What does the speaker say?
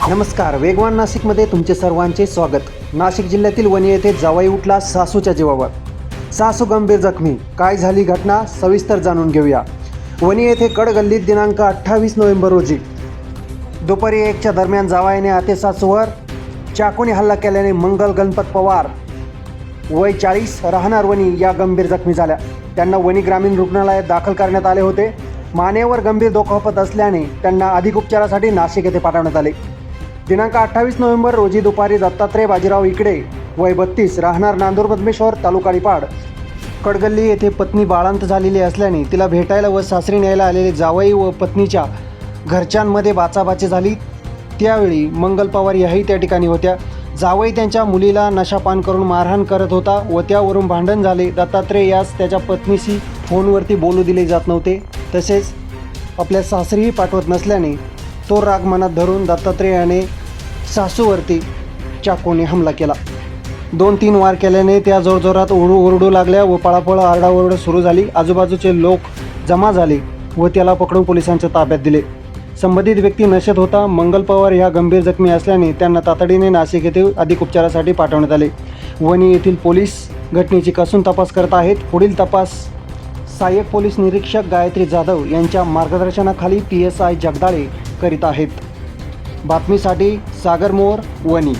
नमस्कार, वेगवान नाशिकमध्ये तुमचे सर्वांचे स्वागत. नाशिक जिल्ह्यातील वणी येथे जावई उठला सासूच्या जीवावर. सासू गंभीर जखमी. काय झाली घटना सविस्तर जाणून घेऊया. वणी येथे कडगल्लीत दिनांक 28 नोव्हेंबर रोजी दुपारी 1च्या दरम्यान जावयाने आते सासूवर चाकूने हल्ला केल्याने मंगल गणपत पवार वय 40 राहणार वणी या गंभीर जखमी झाल्या. त्यांना वणी ग्रामीण रुग्णालयात दाखल करण्यात आले होते. मानेवर गंभीर दुखापत असल्याने त्यांना अधिक उपचारासाठी नाशिक येथे पाठवण्यात आले. दिनांक 28 नोव्हेंबर रोजी दुपारी दत्तात्रय बाजीराव इकडे वय 32 राहणार नांदूर मधमेश्वर तालुका निपाड कडगल्ली येथे पत्नी बाळांत झालेली असल्याने तिला भेटायला व सासरी न्यायला आलेले जावई व पत्नीच्या घरच्यांमध्ये बाचाबाची झाली. त्यावेळी मंगल पवार याही त्या ठिकाणी होत्या. जावई त्यांच्या मुलीला नशापान करून मारहाण करत होता व त्यावरून भांडण झाले. दत्तात्रय यास त्याच्या पत्नीशी फोनवरती बोलू दिले जात नव्हते, तसेच आपल्या सासरीही पाठवत नसल्याने तो राग मनात धरून दत्तात्रेयाने सासूवरती चाकूने हमला केला. 2-3 वार केल्याने त्या जोरजोरात ओरडू लागल्या व पळापळ आरडाओरड सुरू झाली. आजूबाजूचे लोक जमा झाले व त्याला पकडून पोलिसांच्या ताब्यात दिले. संबंधित व्यक्ती नशेत होता. मंगल पवार ह्या गंभीर जखमी असल्याने त्यांना तातडीने नाशिक येथे अधिक उपचारासाठी पाठवण्यात आले. वणी येथील पोलीस घटनेची कसून तपास करत आहेत. पुढील तपास सहाय्यक पोलीस निरीक्षक गायत्री जाधव यांच्या मार्गदर्शनाखाली PSI जगदाळे करीत आहेत. बातमीसाठी सागर मोर, वणी.